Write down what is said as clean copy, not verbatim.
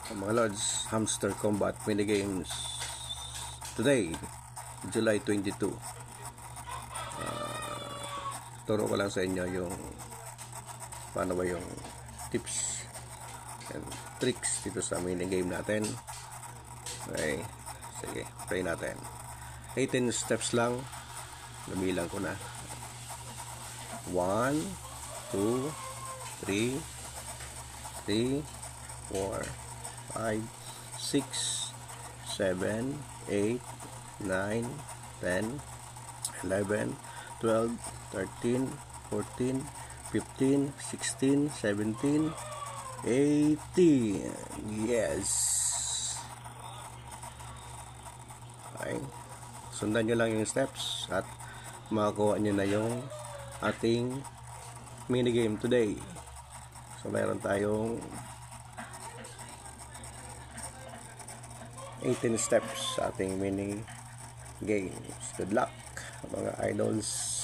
Mga Lods, Hamster Kombat minigames today, July 22. Turo ko lang sa inyo yung paano ba yung tips and tricks dito sa minigame natin. Okay, sige, play natin. 18 steps lang, nabilang ko na. 1, 2, 3, 4, 5, 6, 7, 8, 9, 10, 11, 12, 13, 14, 15, 16, 17, 18. Yes. Okay. Sundan nyo lang yung steps at makakuha nyo na yung ating minigame today. So meron tayong 18 steps sa ating mini games. Good luck mga idols.